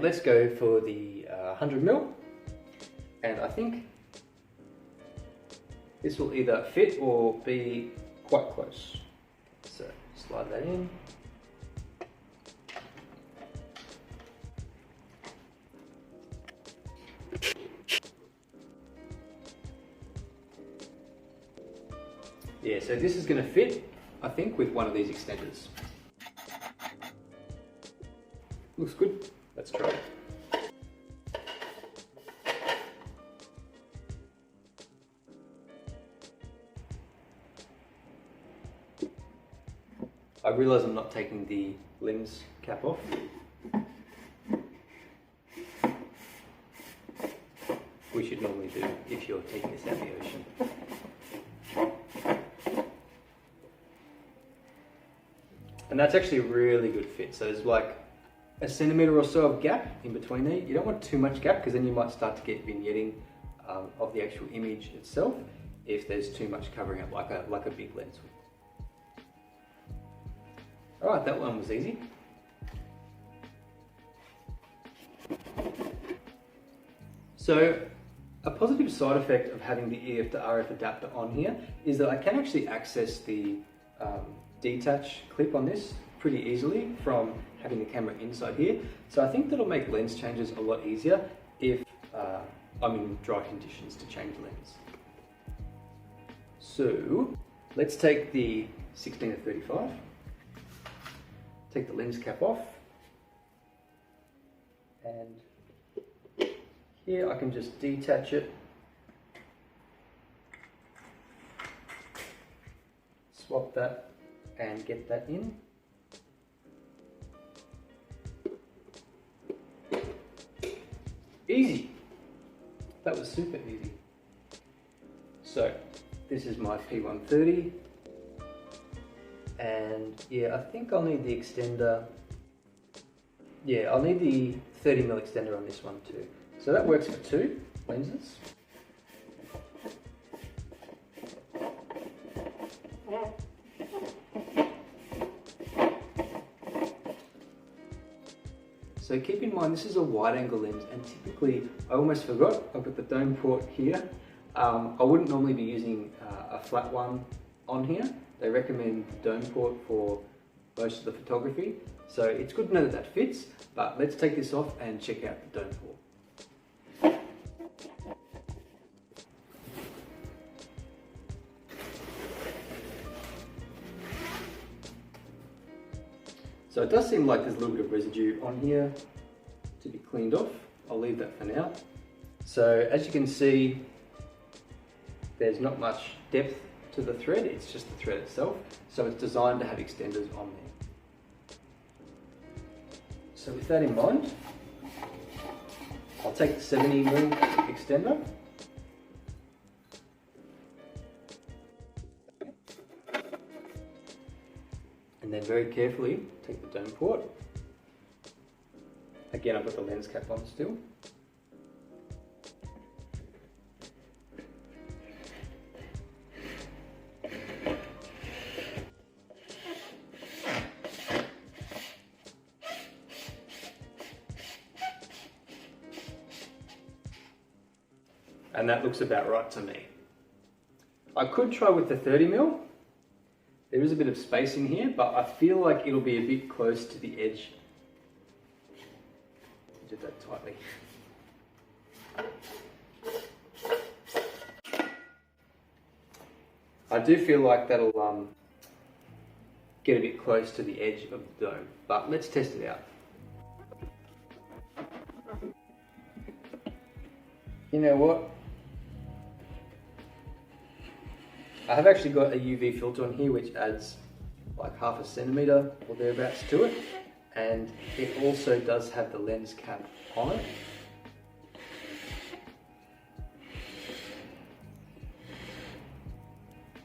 And let's go for the 100mm, and I think this will either fit or be quite close. So slide that in. Yeah, so this is going to fit, I think, with one of these extenders. Looks good. Let's try it. I realise I'm not taking the lens cap off. We should normally do if you're taking this out of the ocean. And that's actually a really good fit. So there's like a centimetre or so of gap in between there. You don't want too much gap because then you might start to get vignetting of the actual image itself if there's too much covering up like a big lens would. Alright, that one was easy. So a positive side effect of having the EF to RF adapter on here is that I can actually access the detach clip on this pretty easily from having the camera inside here. So I think that'll make lens changes a lot easier if I'm in dry conditions to change lens. So let's take the 16 to 35. Take the lens cap off, and here I can just detach it, swap that and get that in. Easy! That was super easy. So this is my P130. And yeah, I think I'll need the extender. Yeah, I'll need the 30mm extender on this one too. So that works for 2 lenses. So keep in mind this is a wide angle lens, and typically, I almost forgot, I've got the dome port here. I wouldn't normally be using a flat one on here. They recommend the dome port for most of the photography. So it's good to know that that fits, but let's take this off and check out the dome port. So it does seem like there's a little bit of residue on here to be cleaned off. I'll leave that for now. So as you can see, there's not much depth to the thread, it's just the thread itself. So it's designed to have extenders on there. So with that in mind, I'll take the 70mm extender. And then very carefully take the dome port. Again, I've got the lens cap on still. And that looks about right to me. I could try with the 30mm. There is a bit of space in here, but I feel like it'll be a bit close to the edge. Do that tightly. I do feel like that'll get a bit close to the edge of the dome, but let's test it out. You know what? I have actually got a UV filter on here which adds like 1/2 centimetre or thereabouts to it, and it also does have the lens cap on it.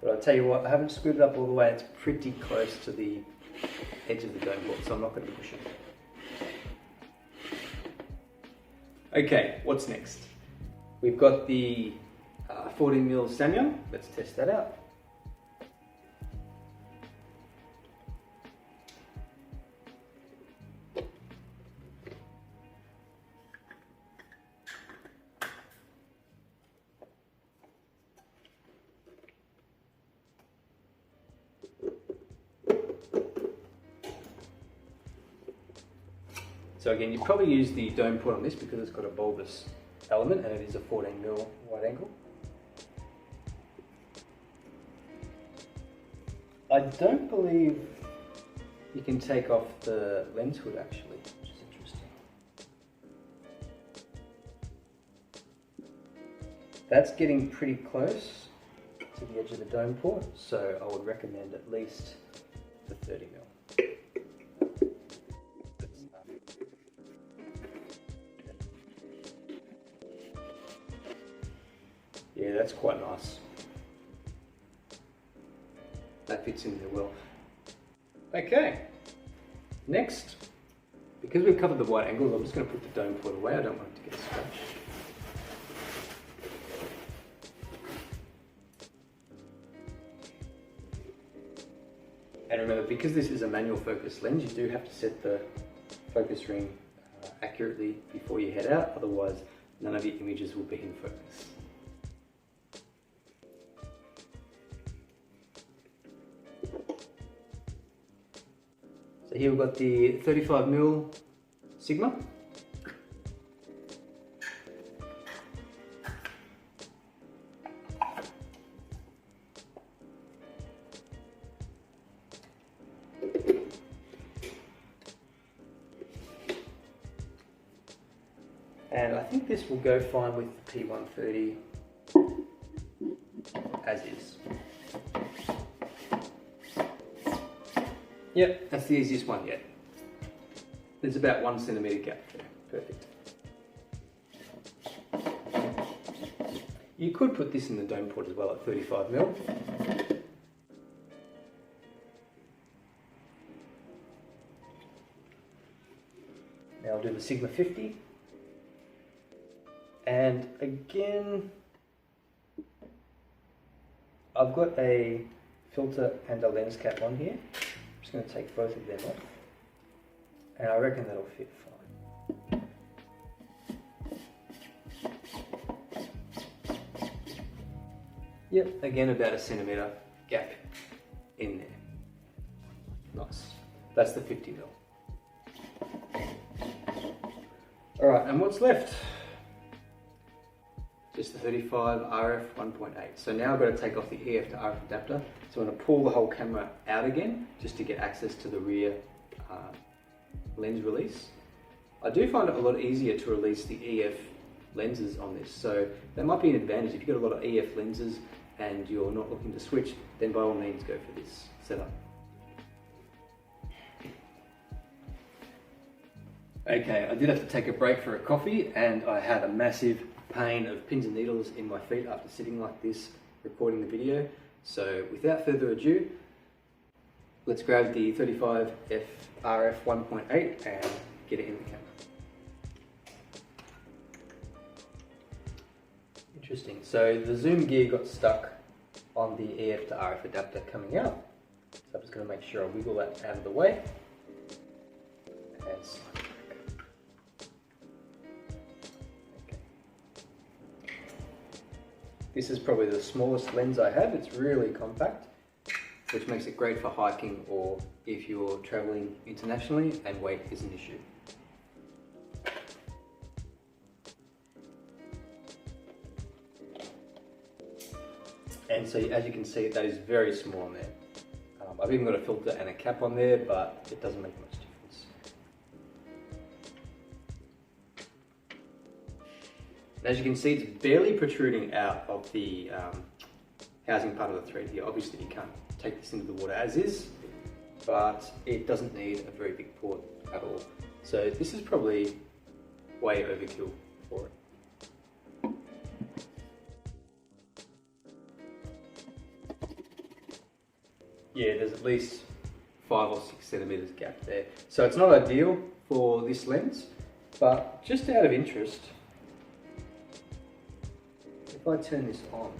But I'll tell you what, I haven't screwed it up all the way, it's pretty close to the edge of the dome board, so I'm not going to push it. Okay, what's next? We've got the 14mm Samyang. Let's test that out. So again, you probably use the dome port on this because it's got a bulbous element and it is a 14mm wide angle. I don't believe you can take off the lens hood actually, which is interesting. That's getting pretty close to the edge of the dome port, so I would recommend at least the 30mm. Yeah, that's quite nice. That fits in there well. Okay, next, because we've covered the wide angles, I'm just going to put the dome port away. I don't want it to get scratched. And remember, because this is a manual focus lens, you do have to set the focus ring accurately before you head out, otherwise none of your images will be in focus. So here we've got the 35mm Sigma. And I think this will go fine with the P130 as is. Yep, that's the easiest one yet. There's about 1 centimetre gap there. Perfect. You could put this in the dome port as well at 35mm. Now I'll do the Sigma 50. And again, I've got a filter and a lens cap on here. I'm just going to take both of them off, and I reckon that'll fit fine. Yep, again about 1 centimetre gap in there. Nice. That's the 50mm. Alright, and what's left? Just the 35 RF 1.8. So now I've got to take off the EF to RF adapter. So I'm going to pull the whole camera out again just to get access to the rear lens release. I do find it a lot easier to release the EF lenses on this. So that might be an advantage. If you've got a lot of EF lenses and you're not looking to switch, then by all means go for this setup. Okay, I did have to take a break for a coffee and I had a massive pain of pins and needles in my feet after sitting like this recording the video. So without further ado, let's grab the 35 RF 1.8 and get it in the camera. Interesting, so the zoom gear got stuck on the EF to RF adapter coming out. So I'm just going to make sure I wiggle that out of the way and slide it back. This is probably the smallest lens I have. It's really compact, which makes it great for hiking or if you're traveling internationally and weight is an issue. And so as you can see, that is very small on there. I've even got a filter and a cap on there, but it doesn't make much difference. And as you can see, it's barely protruding out of the housing part of the thread here. Obviously you can't take this into the water as is, but it doesn't need a very big port at all. So this is probably way overkill for it. Yeah, there's at least 5 or 6 centimeters gap there. So it's not ideal for this lens, but just out of interest, if I turn this on,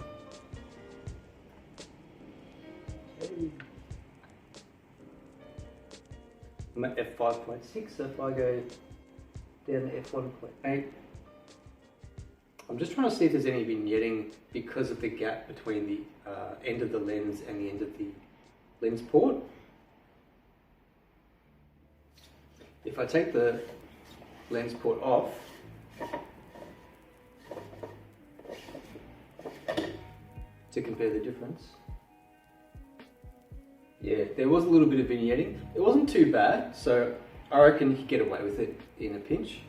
I'm at f5.6, so if I go down to f1.8, I'm just trying to see if there's any vignetting because of the gap between the end of the lens and the end of the lens port. If I take the lens port off, to compare the difference. Yeah, there was a little bit of vignetting. It wasn't too bad, so I reckon you could get away with it in a pinch.